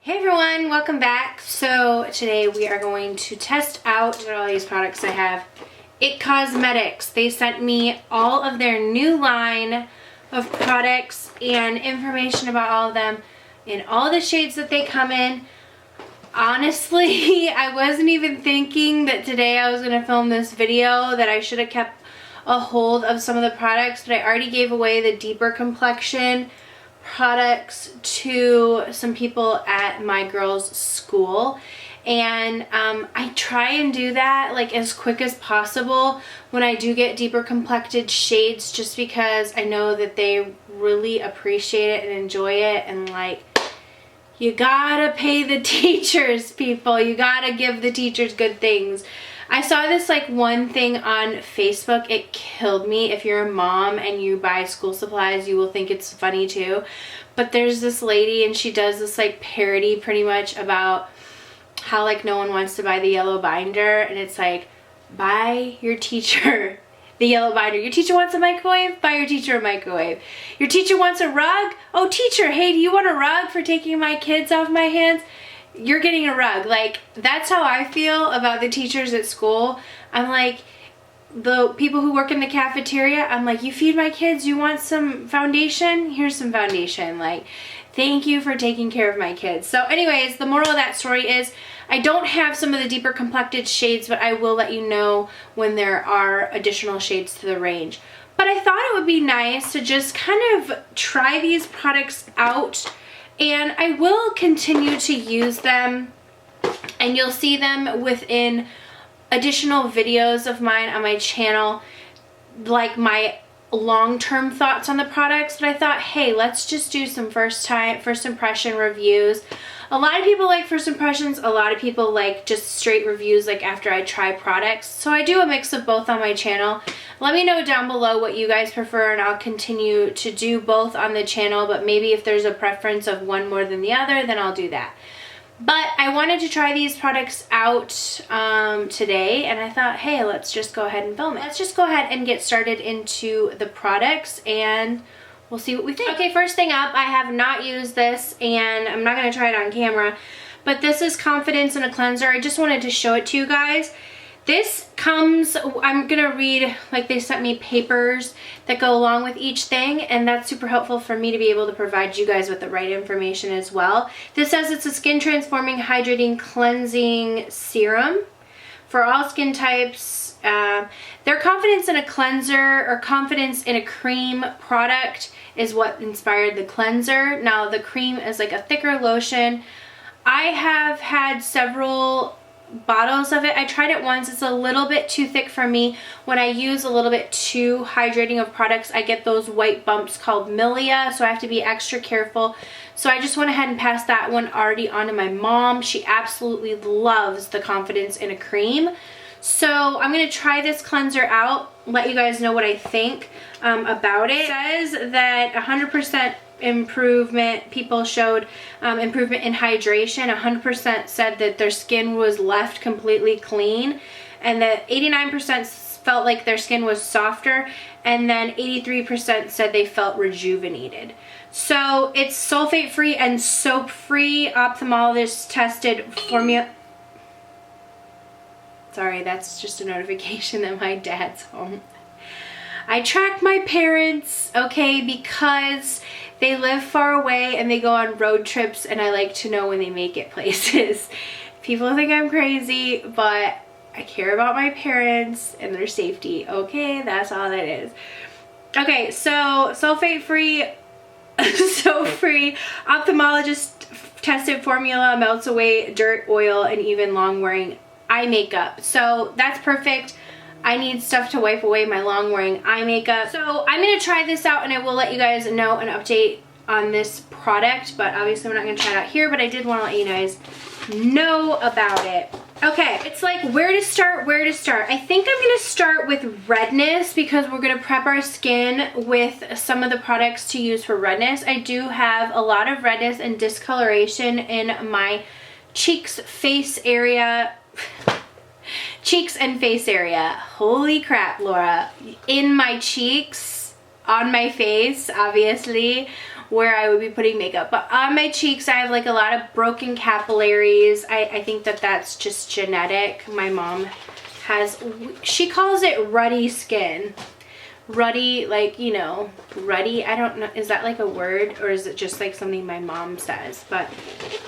Hey everyone, welcome back. So today we are going to test out all these products I have. It Cosmetics. They sent me all of their new line of products and information about all of them in all the shades that they come in. Honestly, I wasn't even thinking that today I was going to film this video, that I should have kept a hold of some of the products, but I already gave away the deeper complexion products to some people at my girls' school, and I try and do that like as quick as possible when I do get deeper complected shades, just because I know that they really appreciate it and enjoy it. And like, you gotta pay the teachers, people. You gotta give the teachers good things. I saw this like one thing on Facebook. It killed me. If you're a mom and you buy school supplies, you will think it's funny too. But there's this lady and she does this like parody pretty much about how like no one wants to buy the yellow binder, and it's like, buy your teacher the yellow binder. Your teacher wants a microwave? Buy your teacher a microwave. Your teacher wants a rug? Oh, teacher, hey, do you want a rug for taking my kids off my hands? You're getting a rug. Like, that's how I feel about the teachers at school. I'm like, the people who work in the cafeteria, I'm like, you feed my kids, you want some foundation? Here's some foundation. Like, thank you for taking care of my kids. So anyways, the moral of that story is I don't have some of the deeper complected shades, but I will let you know when there are additional shades to the range. But I thought it would be nice to just kind of try these products out, and I will continue to use them, and you'll see them within additional videos of mine on my channel, like my long-term thoughts on the products. But I thought, hey, let's just do some first impression reviews. A lot of people like first impressions, a lot of people like just straight reviews like after I try products. So I do a mix of both on my channel. Let me know down below what you guys prefer, and I'll continue to do both on the channel, but maybe if there's a preference of one more than the other, then I'll do that. But I wanted to try these products out today, and I thought, hey, let's just go ahead and film it. Let's just go ahead and get started into the products, and we'll see what we think. Okay, first thing up, I have not used this, and I'm not going to try it on camera, but this is Confidence in a Cleanser. I just wanted to show it to you guys. This comes, I'm going to read, like they sent me papers that go along with each thing, and that's super helpful for me to be able to provide you guys with the right information as well. This says it's a skin transforming, hydrating, cleansing serum for all skin types. Their Confidence in a Cleanser, or Confidence in a Cream product, is what inspired the cleanser. Now the cream is like a thicker lotion. I have had several bottles of it. I tried it once. It's a little bit too thick for me. When I use a little bit too hydrating of products, I get those white bumps called milia, so I have to be extra careful. So I just went ahead and passed that one already on to my mom. She absolutely loves the Confidence in a Cream. So I'm going to try this cleanser out, let you guys know what I think about it. It says that 100% improvement, people showed improvement in hydration. 100% said that their skin was left completely clean, and that 89% felt like their skin was softer, and then 83% said they felt rejuvenated. So it's sulfate free and soap free, ophthalmologist tested formula. Sorry, that's just a notification that my dad's home. I track my parents, okay, because they live far away and they go on road trips, and I like to know when they make it places. People think I'm crazy, but I care about my parents and their safety, okay? That's all that is. Okay, so sulfate-free, soap-free, ophthalmologist tested formula, melts away dirt, oil, and even long-wearing eye makeup. So that's perfect. I need stuff to wipe away my long wearing eye makeup. So I'm going to try this out, and I will let you guys know an update on this product, but obviously I'm not going to try it out here, but I did want to let you guys know about it. Okay, it's like where to start. I think I'm going to start with redness, because we're going to prep our skin with some of the products to use for redness. I do have a lot of redness and discoloration in my cheeks, face area, cheeks and face area. Holy crap, Laura. In my cheeks, on my face, obviously, where I would be putting makeup. But on my cheeks, I have like a lot of broken capillaries. I think that that's just genetic. My mom has, she calls it ruddy skin. Ruddy, like, you know, ruddy, I don't know, is that like a word, or is it just like something my mom says? But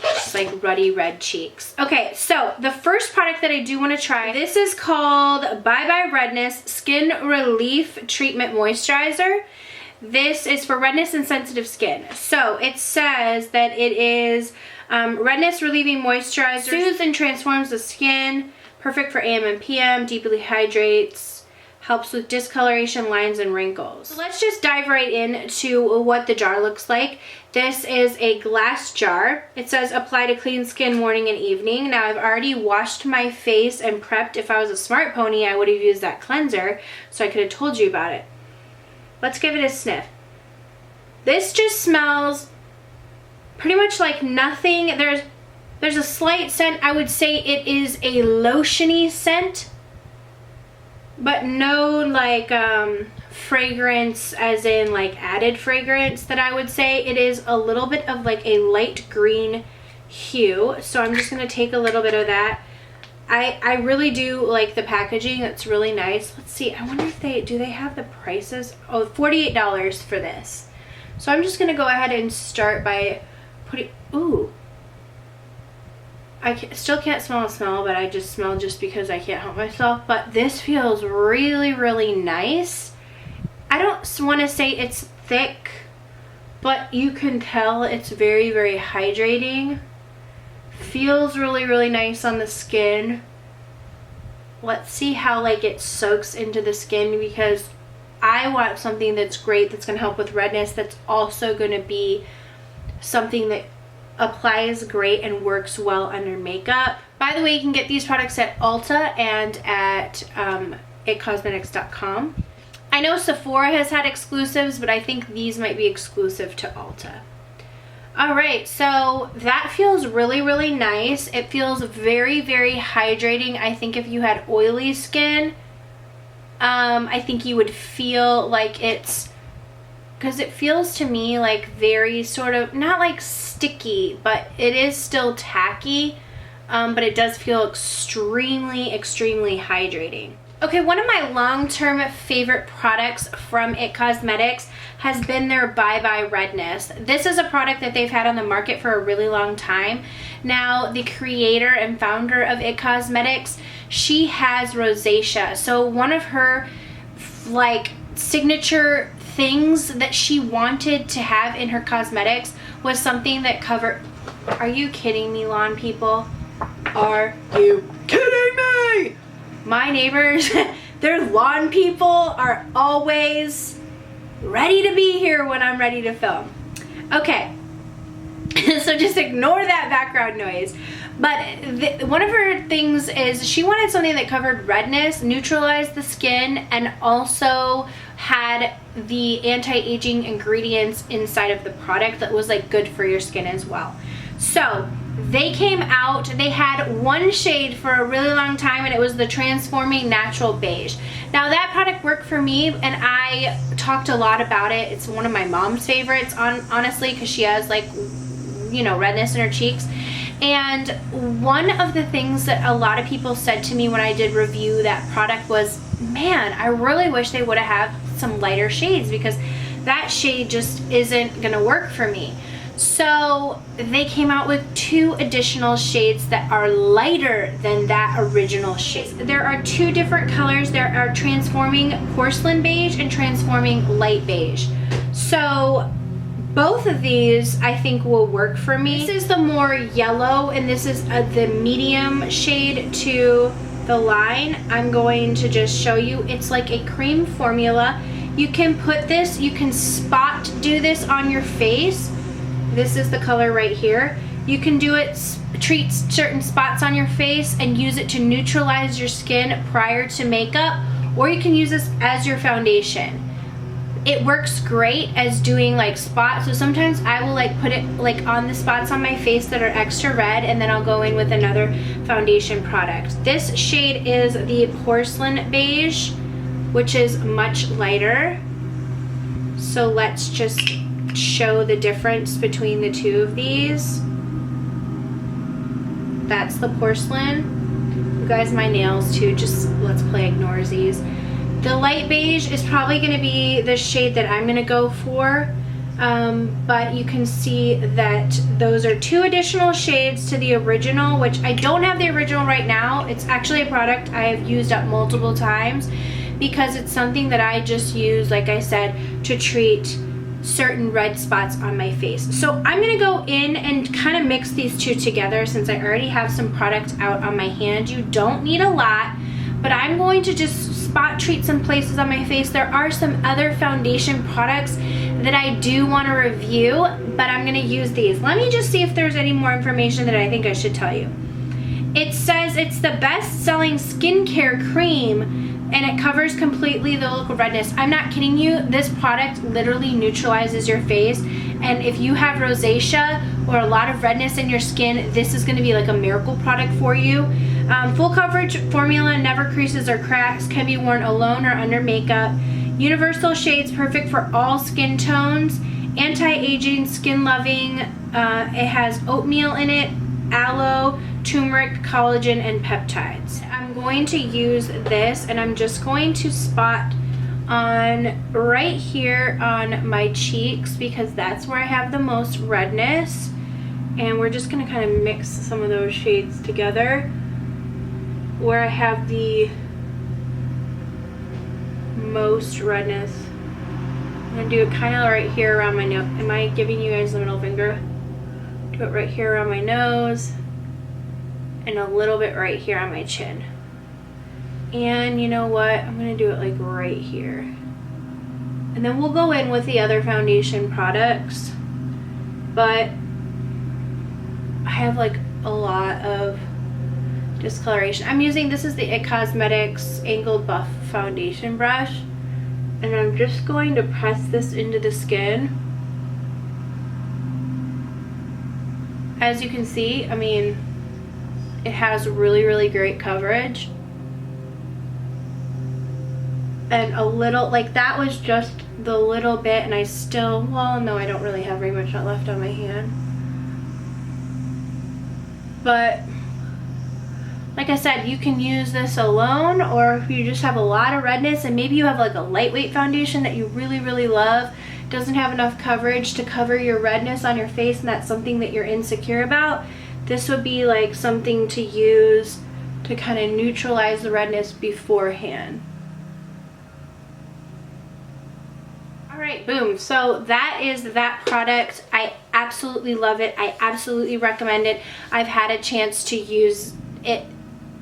just like ruddy red cheeks. Okay, so the first product that I do want to try, this is called Bye Bye Redness Skin Relief Treatment Moisturizer. This is for redness and sensitive skin. So it says that it is redness relieving moisturizer, soothes and transforms the skin, perfect for AM and PM, deeply hydrates, helps with discoloration, lines, and wrinkles. So let's just dive right into what the jar looks like. This is a glass jar. It says apply to clean skin morning and evening. Now I've already washed my face and prepped. If I was a smart pony, I would have used that cleanser, so I could have told you about it. Let's give it a sniff. This just smells pretty much like nothing. There's a slight scent. I would say it is a lotiony scent, but no like fragrance as in like added fragrance that I would say. It is a little bit of like a light green hue. So I'm just gonna take a little bit of that. I really do like the packaging. It's really nice. Let's see, I wonder if do they have the prices? Oh, $48 for this. So I'm just gonna go ahead and start by putting, ooh. Still can't smell a smell, but I just smell just because I can't help myself. But this feels really, really nice. I don't want to say it's thick, but you can tell it's very, very hydrating. Feels really, really nice on the skin. Let's see how like it soaks into the skin, because I want something that's great, that's going to help with redness, that's also going to be something that applies great and works well under makeup. By the way, you can get these products at Ulta and at itcosmetics.com. I know Sephora has had exclusives, but I think these might be exclusive to Ulta. Alright, so that feels really, really nice. It feels very, very hydrating. I think if you had oily skin, I think you would feel like it's, because it feels to me like very sort of, not like sticky, but it is still tacky, but it does feel extremely, extremely hydrating. Okay, one of my long-term favorite products from IT Cosmetics has been their Bye Bye Redness. This is a product that they've had on the market for a really long time. Now, the creator and founder of IT Cosmetics, she has rosacea. So one of her like signature things that she wanted to have in her cosmetics was something that covered, are you kidding me, lawn people? Are you kidding me? My neighbors, their lawn people are always ready to be here when I'm ready to film. Okay, so just ignore that background noise. But one of her things is she wanted something that covered redness, neutralized the skin, and also had the anti-aging ingredients inside of the product that was like good for your skin as well. So they came out, they had one shade for a really long time, and it was the Transforming Natural Beige. Now that product worked for me, and I talked a lot about it. It's one of my mom's favorites, honestly, because she has like, you know, redness in her cheeks. And one of the things that a lot of people said to me when I did review that product was, man, I really wish they would have had some lighter shades, because that shade just isn't gonna work for me. So they came out with 2 additional shades that are lighter than that original shade. There are 2 different colors. There are Transforming Porcelain Beige and Transforming Light Beige. So both of these I think will work for me. This is the more yellow, and this is the medium shade to the line. I'm going to just show you. It's like a cream formula. You can put this, you can spot do this on your face. This is the color right here. You can do it, treat certain spots on your face and use it to neutralize your skin prior to makeup, or you can use this as your foundation. It works great as doing like spots. So sometimes I will like put it like on the spots on my face that are extra red, and then I'll go in with another foundation product. This shade is the Porcelain Beige, which is much lighter. So let's just show the difference between the two of these. That's the porcelain. You guys, my nails too, just let's play ignores these. The light beige is probably going to be the shade that I'm going to go for. But you can see that those are 2 additional shades to the original, which I don't have the original right now. It's actually a product I have used up multiple times because it's something that I just use, like I said, to treat certain red spots on my face. So I'm gonna go in and kind of mix these 2 together since I already have some product out on my hand. You don't need a lot, but I'm going to just spot treat some places on my face. There are some other foundation products that I do want to review, but I'm going to use these. Let me just see if there's any more information that I think I should tell you. It says it's the best-selling skincare cream and it covers completely the look of redness. I'm not kidding you. This product literally neutralizes your face, and if you have rosacea or a lot of redness in your skin, this is going to be like a miracle product for you. Full coverage formula, never creases or cracks, can be worn alone or under makeup. Universal shades, perfect for all skin tones. Anti-aging, skin loving. It has oatmeal in it, aloe, turmeric, collagen, and peptides. I'm going to use this and I'm just going to spot on right here on my cheeks because that's where I have the most redness. And we're just gonna kind of mix some of those shades together where I have the most redness. I'm gonna do it kind of right here around my nose. Am I giving you guys the middle finger? Do it right here around my nose and a little bit right here on my chin. And you know what? I'm gonna do it like right here. And then we'll go in with the other foundation products. But I have like a lot of discoloration. I'm using, this is the IT Cosmetics Angled Buff Foundation Brush. And I'm just going to press this into the skin. As you can see, I mean, it has really, really great coverage. And a little, like that was just the little bit, and I still, well, no, I don't really have very much left on my hand. But like I said, you can use this alone, or if you just have a lot of redness and maybe you have like a lightweight foundation that you really, really love, doesn't have enough coverage to cover your redness on your face, and that's something that you're insecure about, this would be like something to use to kind of neutralize the redness beforehand. Alright, boom. So that is that product. I absolutely love it. I absolutely recommend it. I've had a chance to use it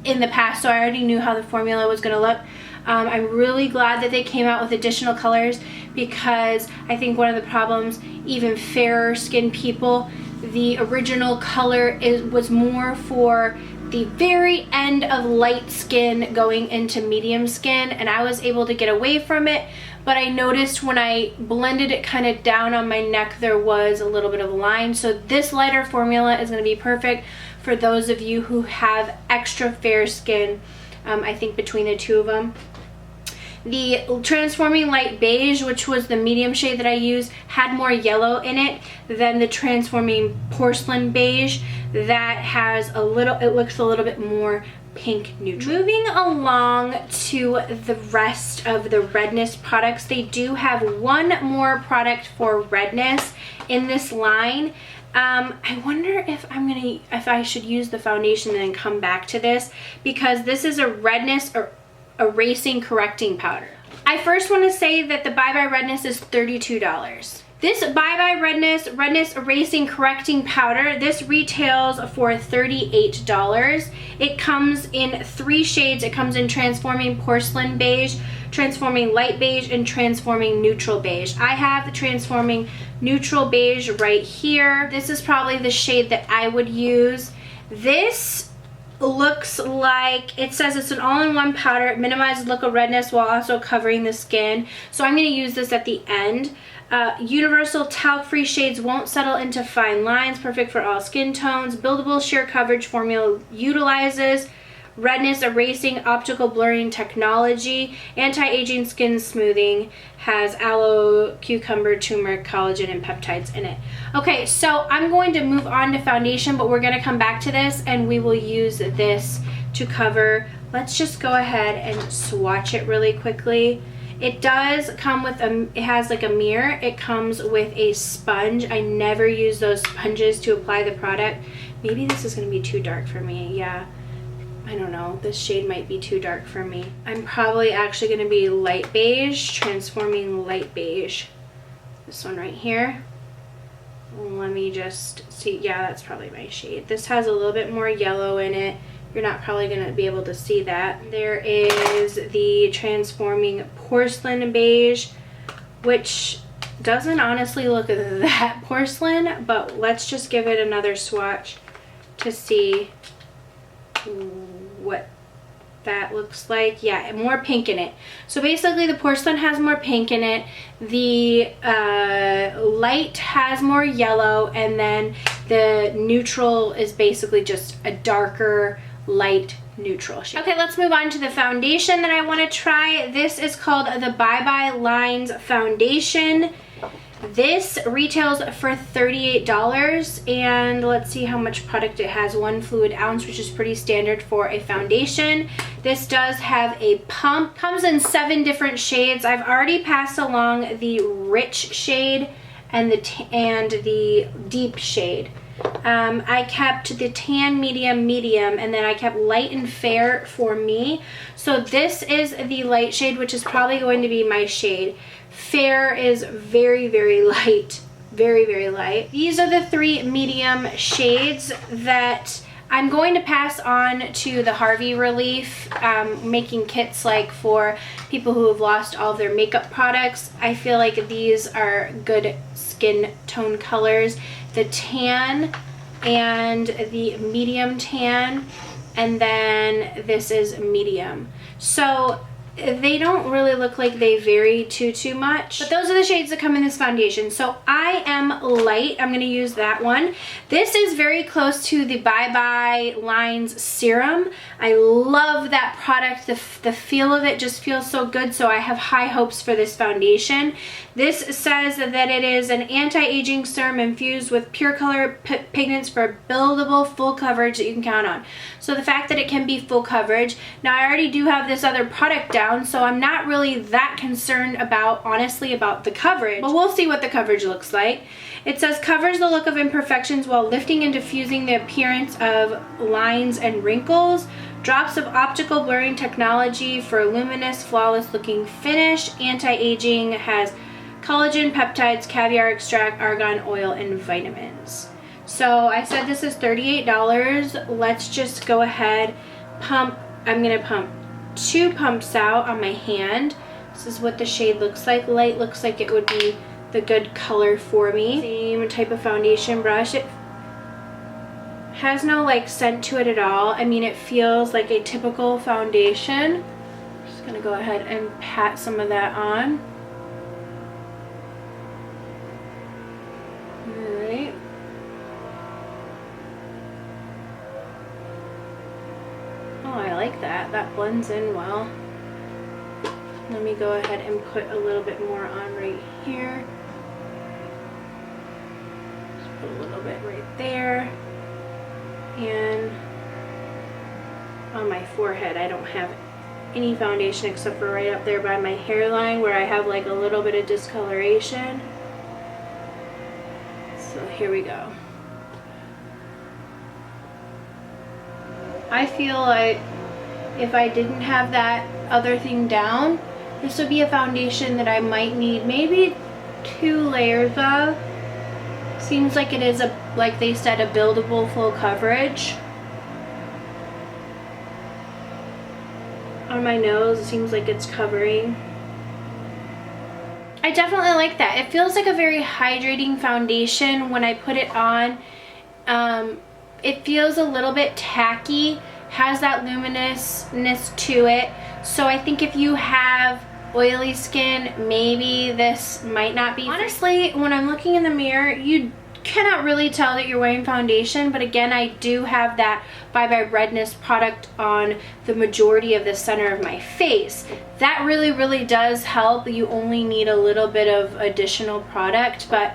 in the past, so I already knew how the formula was going to look. I'm really glad that they came out with additional colors, because I think one of the problems, even fairer skin people, the original color was more for the very end of light skin going into medium skin, and I was able to get away from it. But I noticed when I blended it kind of down on my neck, there was a little bit of a line. So this lighter formula is going to be perfect for those of you who have extra fair skin. I think between the two of them. The Transforming Light Beige, which was the medium shade that I used, had more yellow in it than the Transforming Porcelain Beige. That has a little, it looks a little bit more pink neutral. Moving along to the rest of the redness products, they do have one more product for redness in this line. I wonder if if I should use the foundation and then come back to this, because this is a redness or erasing correcting powder. I first want to say that the Bye Bye Redness is $32. This Bye Bye Redness Erasing Correcting Powder, this retails for $38. It comes in 3 shades. It comes in Transforming Porcelain Beige, Transforming Light Beige, and Transforming Neutral Beige. I have the Transforming Neutral Beige right here. This is probably the shade that I would use. This looks like, it says it's an all-in-one powder. It minimizes look of redness while also covering the skin. So I'm going to use this at the end. Universal talc-free shades won't settle into fine lines, perfect for all skin tones. Buildable sheer coverage formula utilizes Redness Erasing Optical Blurring Technology, Anti-Aging Skin Smoothing, has aloe, cucumber, turmeric, collagen, and peptides in it. Okay, so I'm going to move on to foundation, but we're going to come back to this and we will use this to cover. Let's just go ahead and swatch it really quickly. It does come with it has like a mirror. It comes with a sponge. I never use those sponges to apply the product. Maybe this is going to be too dark for me. Yeah, I don't know. This shade might be too dark for me. I'm probably actually going to be light beige, transforming light beige. This one right here. Let me just see. Yeah, that's probably my shade. This has a little bit more yellow in it. You're not probably going to be able to see that. There is the Transforming Porcelain Beige, which doesn't honestly look that porcelain, but let's just give it another swatch to see what that looks like. Yeah, more pink in it. So basically the porcelain has more pink in it, the light has more yellow, and then the neutral is basically just a darker light neutral shade. Okay, let's move on to the foundation that I want to try. This is called the Bye Bye Lines Foundation. This retails for $38, and let's see how much product it has. 1 fluid ounce, which is pretty standard for a foundation. This does have a pump. Comes in 7 different shades. I've already passed along the rich shade and the deep shade. I kept the tan, medium, and then I kept light and fair for me. So this is the light shade, which is probably going to be my shade. Fair is very, very light, very, very light. These are the 3 medium shades that I'm going to pass on to the Harvey Relief, making kits like for people who have lost all of their makeup products. I feel like these are good skin tone colors. The tan and the medium tan, and then this is medium. So they don't really look like they vary too much, but those are the shades that come in this foundation. So I am light. I'm going to use that one. This is very close to the Bye Bye Lines serum. I love that product. The feel of it just feels so good, so I have high hopes for this foundation. This says that it is an anti-aging serum infused with pure color pigments for buildable full coverage that you can count on. So the fact that it can be full coverage. Now I already do have this other product down, so I'm not really that concerned honestly about the coverage, but we'll see what the coverage looks like. It says covers the look of imperfections while lifting and diffusing the appearance of lines and wrinkles. Drops of optical blurring technology for luminous, flawless looking finish. Anti-aging, has collagen, peptides, caviar extract, argan oil, and vitamins. So I said this is $38. Let's just go ahead, pump. I'm gonna pump 2 pumps out on my hand. This is what the shade looks like. Light looks like it would be the good color for me. Same type of foundation brush. It has no like scent to it at all. I mean, it feels like a typical foundation. Just gonna go ahead and pat some of that on. Alright. Oh, I like that. That blends in well. Let me go ahead and put a little bit more on right here. Just put a little bit right there. And on my forehead, I don't have any foundation except for right up there by my hairline where I have like a little bit of discoloration. So here we go. I feel like if I didn't have that other thing down, this would be a foundation that I might need maybe 2 layers of. Seems like it is like they said, a buildable full coverage. On my nose, it seems like it's covering. I definitely like that. It feels like a very hydrating foundation when I put it on. It feels a little bit tacky, has that luminousness to it. So I think if you have oily skin, maybe this might not be. Honestly, when I'm looking in the mirror, you cannot really tell that you're wearing foundation, but again, I do have that Bye Bye Redness product on the majority of the center of my face. That really does help. You only need a little bit of additional product, but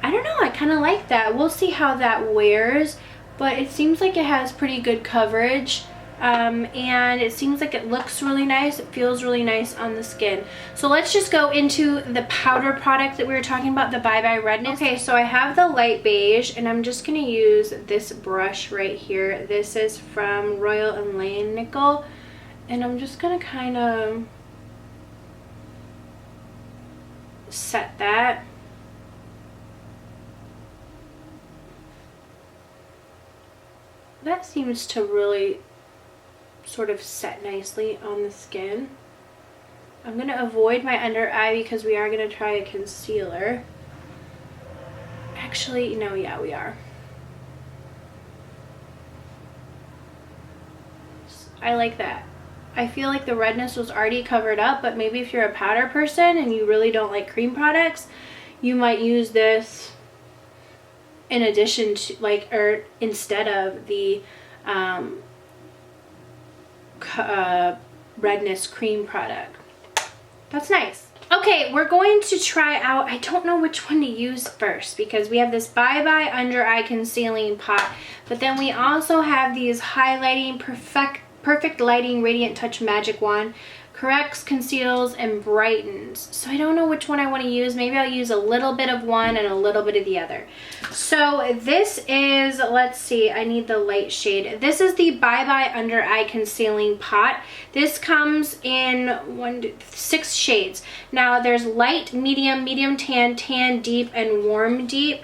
I don't know, I kind of like that. We'll see how that wears, but it seems like it has pretty good coverage. And it seems like it looks really nice. It feels really nice on the skin. So let's just go into the powder product that we were talking about, the Bye Bye Redness. Okay, so I have the light beige, and I'm just going to use this brush right here. This is from Royal & Nickel, and I'm just going to kind of set that. That seems to really sort of set nicely on the skin. I'm going to avoid my under eye because we are going to try a concealer. Actually, no, yeah, we are. I like that. I feel like the redness was already covered up, but maybe if you're a powder person and you really don't like cream products, you might use this in addition to, like, or instead of the redness cream product. That's nice. Okay, we're going to try out, I don't know which one to use first because we have this Bye Bye Under Eye Concealing Pot, but then we also have these highlighting perfect lighting radiant touch magic wand. Corrects, conceals, and brightens. So I don't know which one I want to use. Maybe I'll use a little bit of one and a little bit of the other. So this is, let's see, I need the light shade. This is the Bye Bye Under Eye Concealing Pot. This comes in 6 shades. Now there's light, medium, medium tan, tan deep, and warm deep.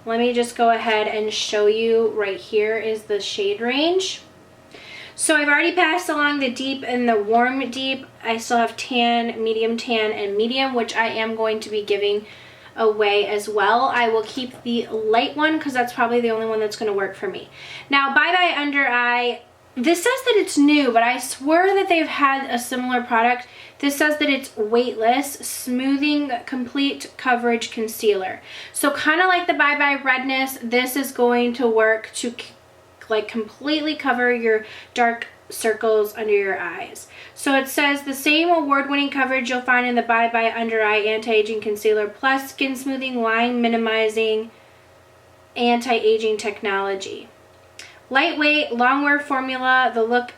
Let me just go ahead and show you. Right here is the shade range. So I've already passed along the deep and the warm deep. I still have tan, and medium, which I am going to be giving away as well. I will keep the light one because that's probably the only one that's going to work for me. Now, Bye Bye Under Eye, this says that it's new, but I swear that they've had a similar product. This says that it's weightless, smoothing, complete coverage concealer. So kind of like the Bye Bye Redness, this is going to work to like completely cover your dark circles under your eyes. So it says the same award-winning coverage you'll find in the Bye Bye Under Eye Anti-Aging Concealer plus skin smoothing, line minimizing, anti-aging technology. Lightweight, long-wear formula, the look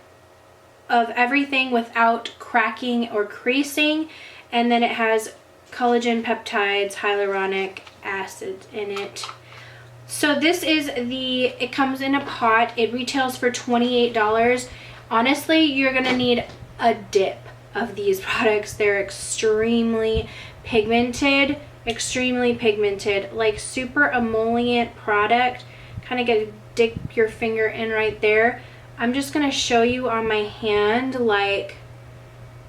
of everything without cracking or creasing, and then it has collagen peptides, hyaluronic acid in it. So this is it comes in a pot. It retails for $28. Honestly, you're going to need a dip of these products. They're extremely pigmented, like super emollient product. Kind of get to dip your finger in right there. I'm just going to show you on my hand, like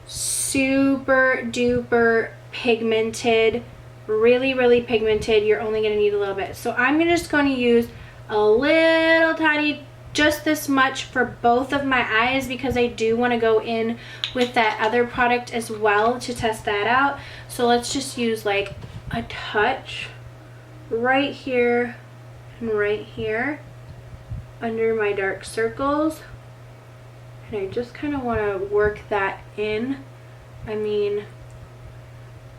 super duper pigmented. Really pigmented. You're only going to need a little bit. So I'm just going to use a little tiny, just this much for both of my eyes because I do want to go in with that other product as well to test that out. So let's just use like a touch right here and right here under my dark circles. And I just kind of want to work that in. I mean,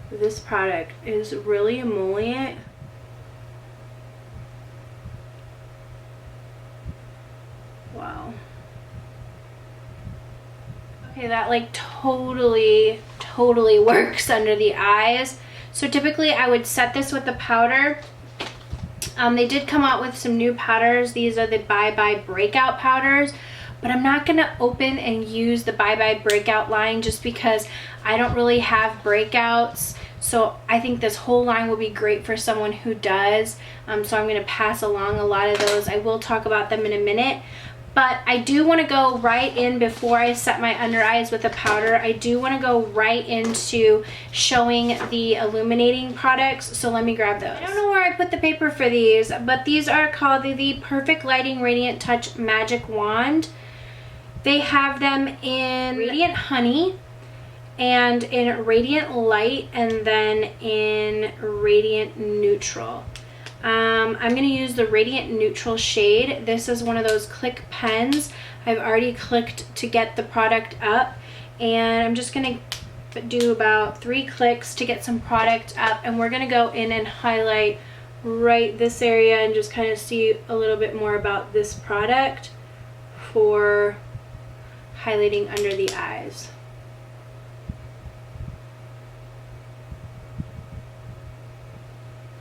this product is really emollient. Wow. Okay, that like totally works under the eyes. So typically I would set this with the powder. They did come out with some new powders. These are the Bye Bye Breakout powders. But I'm not going to open and use the Bye Bye Breakout line just because I don't really have breakouts. So I think this whole line will be great for someone who does. So I'm going to pass along a lot of those. I will talk about them in a minute. But I do want to go right in before I set my under eyes with the powder. I do want to go right into showing the illuminating products. So let me grab those. I don't know where I put the paper for these, but these are called the Perfect Lighting Radiant Touch Magic Wand. They have them in Radiant Honey and in Radiant Light and then in Radiant Neutral. I'm going to use the Radiant Neutral shade. This is one of those click pens. I've already clicked to get the product up, and I'm just going to do about 3 clicks to get some product up, and we're going to go in and highlight right this area and just kind of see a little bit more about this product for highlighting under the eyes.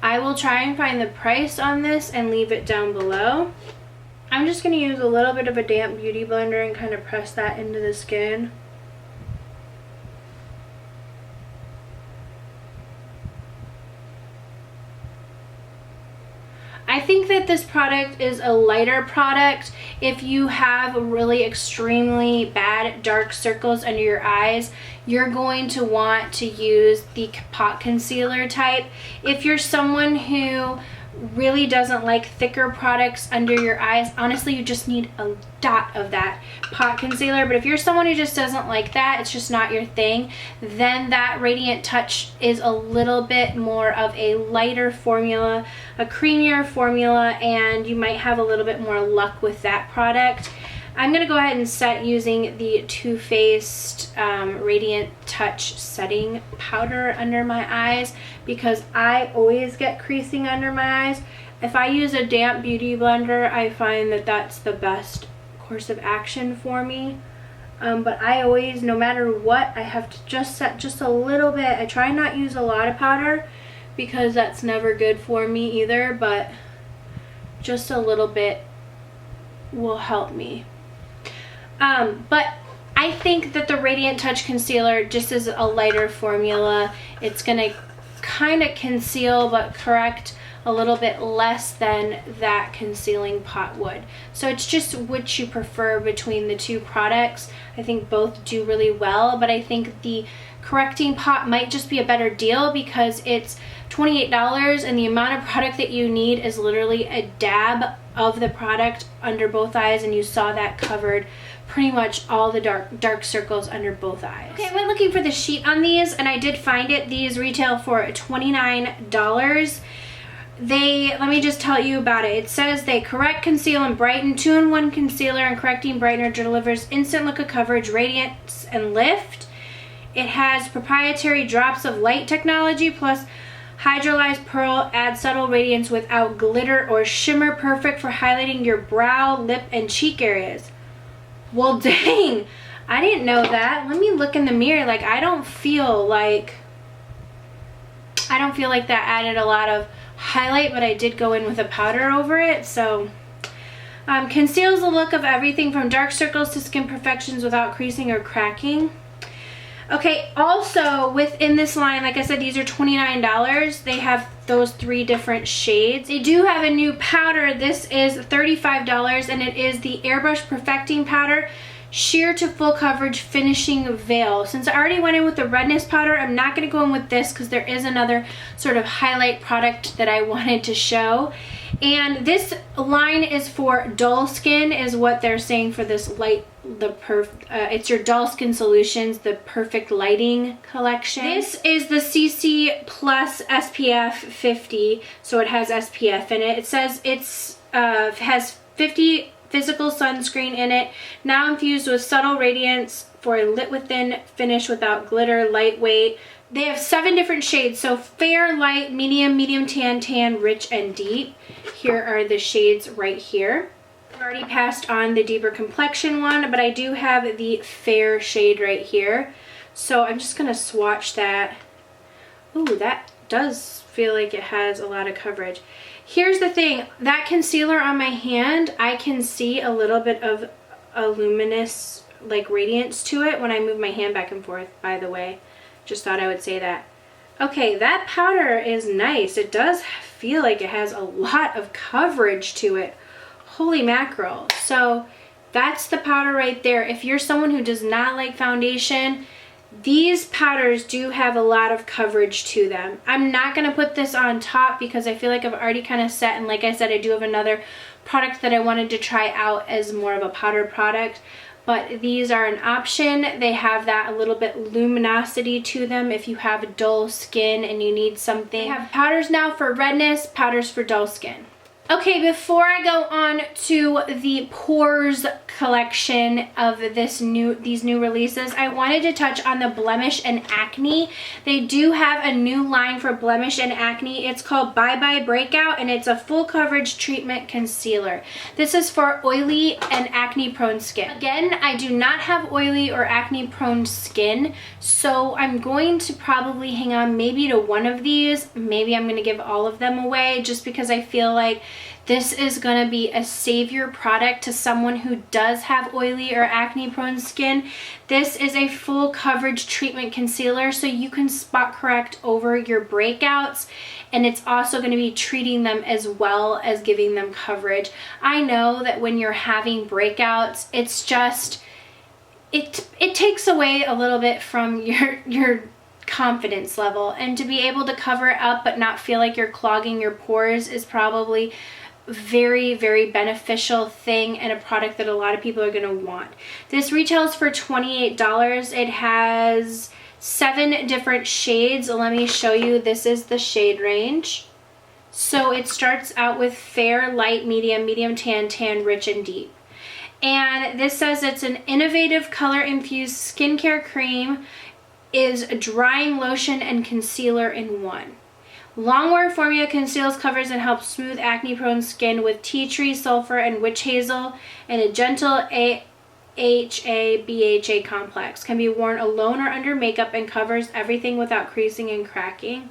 I will try and find the price on this and leave it down below. I'm just going to use a little bit of a damp beauty blender and kind of press that into the skin. I think that this product is a lighter product. If you have really extremely bad dark circles under your eyes, you're going to want to use the pot concealer type. If you're someone who really doesn't like thicker products under your eyes, honestly, you just need a dot of that pot concealer. But if you're someone who just doesn't like that, it's just not your thing, then that Radiant Touch is a little bit more of a lighter formula, a creamier formula, and you might have a little bit more luck with that product. I'm going to go ahead and set using the Too Faced Radiant Touch setting powder under my eyes, because I always get creasing under my eyes. If I use a damp beauty blender, I find that that's the best course of action for me. But I always, no matter what, I have to just set just a little bit. I try not to use a lot of powder because that's never good for me either, but just a little bit will help me. But I think that the Radiant Touch Concealer just is a lighter formula. It's going to kind of conceal but correct a little bit less than that concealing pot would. So it's just which you prefer between the two products. I think both do really well, but I think the correcting pot might just be a better deal because it's $28 and the amount of product that you need is literally a dab of the product under both eyes, and you saw that covered pretty much all the dark circles under both eyes. Okay, I went looking for the sheet on these and I did find it. These retail for $29. Let me just tell you about it. It says they correct, conceal, and brighten. 2-in-1 concealer and correcting brightener delivers instant look of coverage, radiance, and lift. It has proprietary drops of light technology plus hydrolyzed pearl, adds subtle radiance without glitter or shimmer, perfect for highlighting your brow, lip, and cheek areas. Well, dang, I didn't know that. Let me look in the mirror. Like, I don't feel like that added a lot of highlight, but I did go in with a powder over it. So conceals the look of everything from dark circles to skin imperfections without creasing or cracking. Okay, also within this line, like I said, these are $29. They have those 3 different shades. They do have a new powder. This is $35 and it is the AIRBRUSH Perfecting Powder Sheer to Full Coverage Finishing Veil. Since I already went in with the Redness powder, I'm not going to go in with this because there is another sort of highlight product that I wanted to show. And this line is for dull skin, is what they're saying for this light, it's your Dull Skin Solutions, the Perfect Lighting collection. This is the CC Plus SPF 50, so it has SPF in it. It says it's has 50 physical sunscreen in it, now infused with subtle radiance for a lit within finish without glitter, lightweight. They have 7 different shades, so fair, light, medium, medium tan, tan, rich, and deep. Here are the shades right here. I've already passed on the deeper complexion one, but I do have the fair shade right here. So I'm just going to swatch that. Ooh, that does feel like it has a lot of coverage. Here's the thing, that concealer on my hand, I can see a little bit of a luminous like radiance to it when I move my hand back and forth, by the way. Just thought I would say that. Okay, that powder is nice. It does feel like it has a lot of coverage to it. Holy mackerel. So that's the powder right there. If you're someone who does not like foundation, these powders do have a lot of coverage to them. I'm not going to put this on top because I feel like I've already kind of set, and like I said, I do have another product that I wanted to try out as more of a powder product. but these are an option. They have that a little bit luminosity to them if you have dull skin and you need something. They have powders now for redness, powders for dull skin. Okay, before I go on to the Pores collection of these new releases, I wanted to touch on the blemish and acne. They do have a new line for blemish and acne. It's called Bye Bye Breakout, and it's a full coverage treatment concealer. This is for oily and acne prone skin. Again, I do not have oily or acne prone skin, so I'm going to probably hang on maybe to one of these. Maybe I'm going to give all of them away just because I feel like this is going to be a savior product to someone who does have oily or acne prone skin. This is a full coverage treatment concealer, so you can spot correct over your breakouts, and it's also going to be treating them as well as giving them coverage. I know that when you're having breakouts, it's just, it takes away a little bit from your confidence level, and to be able to cover it up but not feel like you're clogging your pores is probably very, very beneficial thing and a product that a lot of people are going to want. This retails for $28. It has 7 different shades. Let me show you. This is the shade range. So it starts out with fair, light, medium, medium tan, tan, rich, and deep. And this says it's an innovative color infused skincare cream, is a drying lotion and concealer in one. Longwear formula conceals, covers, and helps smooth acne-prone skin with tea tree, sulfur, and witch hazel, and a gentle AHA/BHA complex. Can be worn alone or under makeup and covers everything without creasing and cracking.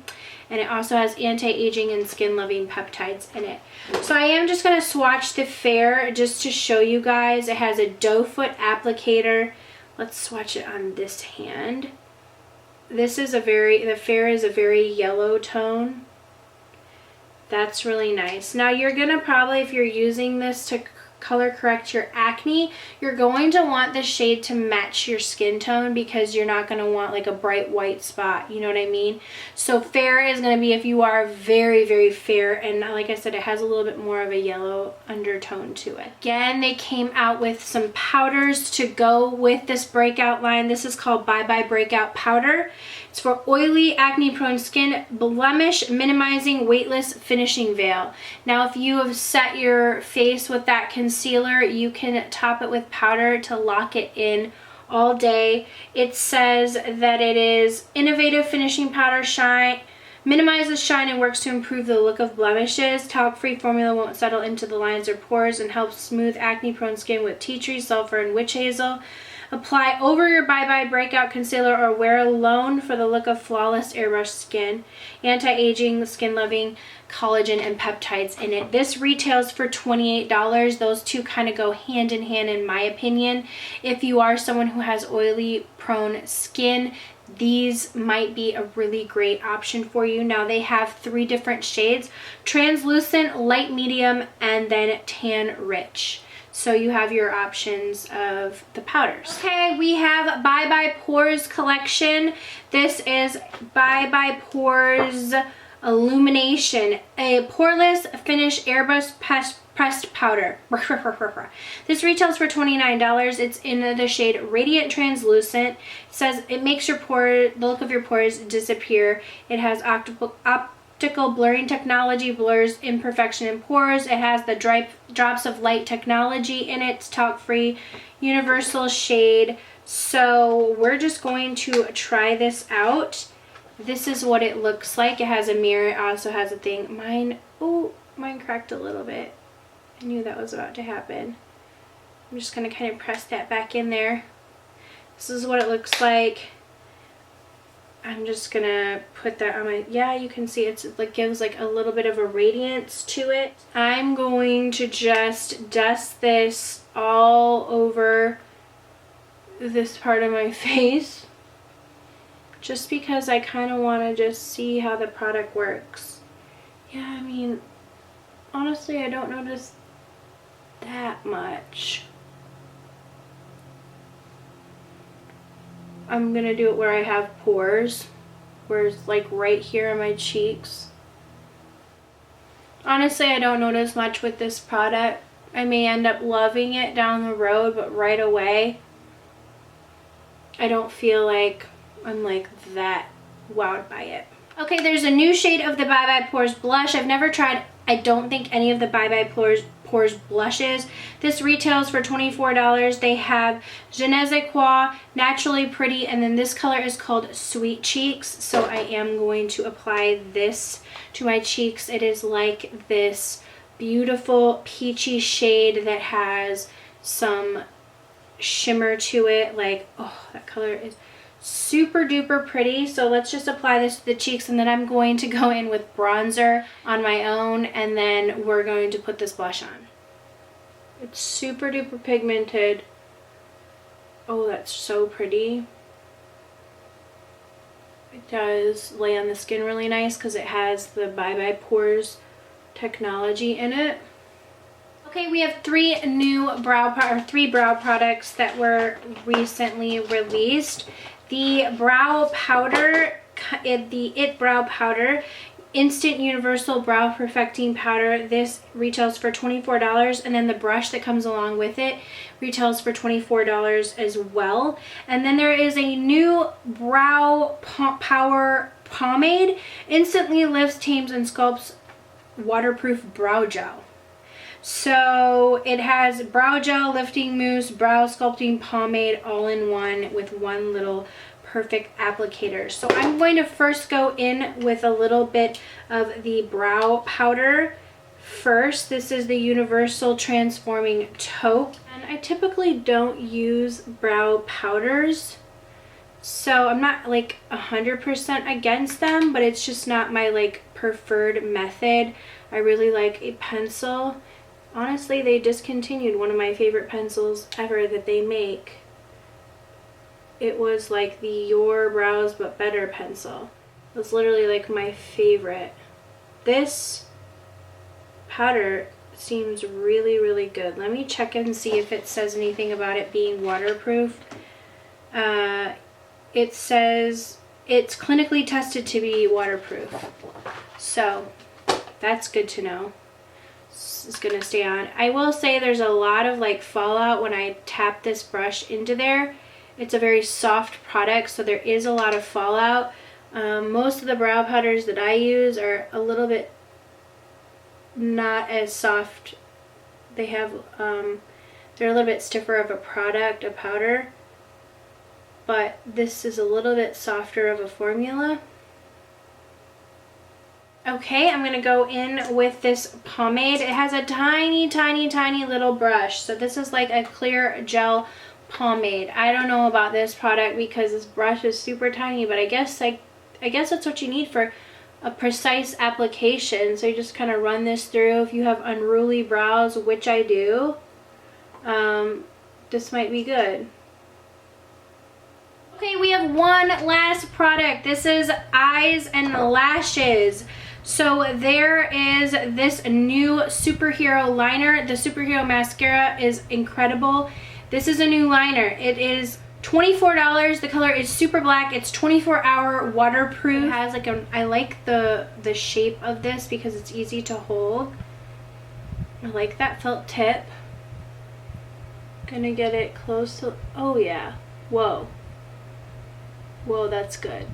And it also has anti-aging and skin-loving peptides in it. So I am just going to swatch the Fair just to show you guys. It has a doe foot applicator. Let's swatch it on this hand. This is the Fair is a very yellow tone. That's really nice. Now you're gonna probably, if you're using this to color correct your acne, you're going to want the shade to match your skin tone because you're not going to want like a bright white spot, you know what I mean? So Fair is going to be if you are very, very fair, and like I said, it has a little bit more of a yellow undertone to it. Again, they came out with some powders to go with this breakout line. This is called Bye Bye Breakout Powder. It's for oily, acne-prone skin, blemish minimizing, weightless finishing veil. Now, if you have set your face with that concealer, you can top it with powder to lock it in all day. It says that it is innovative finishing powder, shine, minimizes shine and works to improve the look of blemishes. Talc-free formula won't settle into the lines or pores and helps smooth acne-prone skin with tea tree, sulfur, and witch hazel. Apply over your Bye Bye Breakout Concealer or wear alone for the look of flawless airbrush skin. Anti-aging, skin-loving, collagen, and peptides in it. This retails for $28. Those two kind of go hand in hand in my opinion. If you are someone who has oily prone skin, these might be a really great option for you. Now they have 3 different shades: translucent, light medium, and then tan rich. So you have your options of the powders. Okay, we have Bye Bye Pores collection. This is Bye Bye Pores Illumination, a poreless finish airbrush pressed powder. This retails for $29. It's in the shade Radiant Translucent. It says it makes your the look of your pores disappear. It has optical blurring technology, blurs imperfection in pores. It has the drops of light technology in it. It's talc-free, universal shade. So we're just going to try this out. This is what it looks like. It has a mirror. It also has a thing. Mine cracked a little bit. I knew that was about to happen. I'm just going to kind of press that back in there. This is what it looks like. I'm just going to put that on my, yeah, you can see it's like gives like a little bit of a radiance to it. I'm going to just dust this all over this part of my face, just because I kind of want to just see how the product works. Yeah, I mean, honestly, I don't notice that much. I'm gonna do it where I have pores, where it's like right here on my cheeks. Honestly, I don't notice much with this product. I may end up loving it down the road, but right away, I don't feel like I'm like that wowed by it. Okay, there's a new shade of the Bye Bye Pores blush. I've never tried, I don't think, any of the Bye Bye Pores blushes. This retails for $24. They have Je ne sais quoi, Naturally Pretty, and then this color is called Sweet Cheeks. So I am going to apply this to my cheeks. It is like this beautiful peachy shade that has some shimmer to it. Like, oh, that color is super duper pretty. So let's just apply this to the cheeks, and then I'm going to go in with bronzer on my own, and then we're going to put this blush on. It's super duper pigmented. Oh, that's so pretty. It does lay on the skin really nice because it has the Bye Bye Pores technology in it. Okay, we have three brow products that were recently released. The brow powder, the IT Brow Powder, Instant Universal Brow Perfecting Powder. This retails for $24, and then the brush that comes along with it retails for $24 as well. And then there is a new Brow Power Pomade, instantly lifts, tames, and sculpts waterproof brow gel. So it has brow gel, lifting mousse, brow sculpting pomade all in one with one little perfect applicator. So I'm going to first go in with a little bit of the brow powder first. This is the Universal Transforming Taupe. And I typically don't use brow powders, so I'm not like 100% against them, but it's just not my like preferred method. I really like a pencil. Honestly, they discontinued one of my favorite pencils ever that they make. It was like the Your Brows But Better pencil. It was literally like my favorite. This powder seems really, really good. Let me check and see if it says anything about it being waterproof. It says it's clinically tested to be waterproof. So that's good to know. Is going to stay on. I will say there's a lot of like fallout when I tap this brush into there. It's a very soft product, so there is a lot of fallout. Most of the brow powders that I use are a little bit not as soft. They have they're a little bit stiffer of a powder, but this is a little bit softer of a formula. Okay, I'm going to go in with this pomade. It has a tiny, tiny, tiny little brush. So this is like a clear gel pomade. I don't know about this product because this brush is super tiny, but I guess that's what you need for a precise application. So you just kind of run this through. If you have unruly brows, which I do, this might be good. Okay, we have one last product. This is eyes and lashes. So there is this new superhero liner. The superhero mascara is incredible. This is a new liner. It is $24. The color is super black. It's 24-hour waterproof. It has like a, I like the shape of this because it's easy to hold. I like that felt tip. Gonna get it close to, oh yeah. Whoa. Whoa, that's good.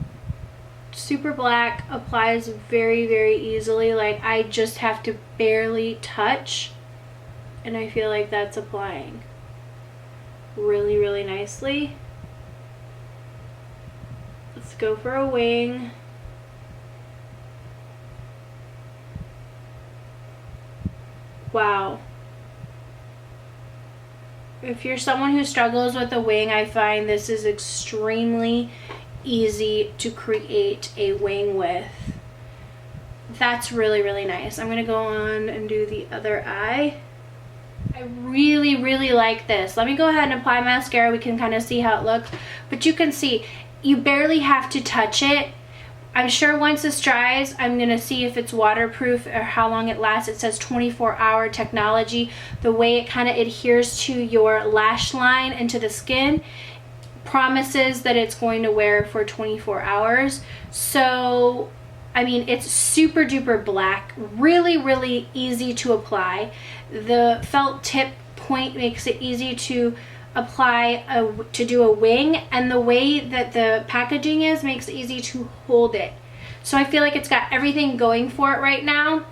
Super black, applies very, very easily. Like I just have to barely touch and I feel like that's applying really, really nicely. Let's go for a wing. Wow. If you're someone who struggles with a wing, I find this is extremely easy to create a wing with. That's really, really nice. I'm gonna go on and do the other eye. I really, really like this. Let me go ahead and apply mascara. We can kind of see how it looks, but you can see you barely have to touch it. I'm sure once this dries, I'm gonna see if it's waterproof or how long it lasts. It says 24-hour technology. The way it kind of adheres to your lash line and to the skin promises that it's going to wear for 24 hours. So I mean, it's super duper black, really, really easy to apply. The felt tip point makes it easy to apply to do a wing, and the way that the packaging is makes it easy to hold it. So I feel like it's got everything going for it right now.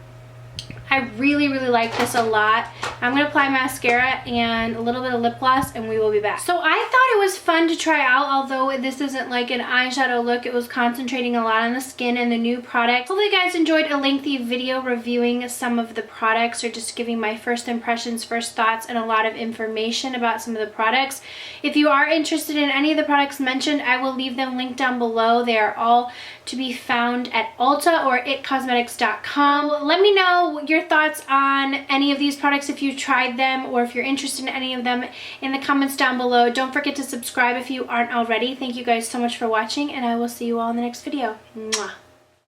I really, really like this a lot. I'm gonna apply mascara and a little bit of lip gloss and we will be back. So I thought it was fun to try out, although this isn't like an eyeshadow look. It was concentrating a lot on the skin and the new product. Hopefully you guys enjoyed a lengthy video reviewing some of the products or just giving my first impressions, first thoughts, and a lot of information about some of the products. If you are interested in any of the products mentioned, I will leave them linked down below. They are all to be found at Ulta or itcosmetics.com. Let me know your thoughts on any of these products if you tried them, or if you're interested in any of them, in the comments down below. Don't forget to subscribe if you aren't already. Thank you guys so much for watching, and I will see you all in the next video. Mwah.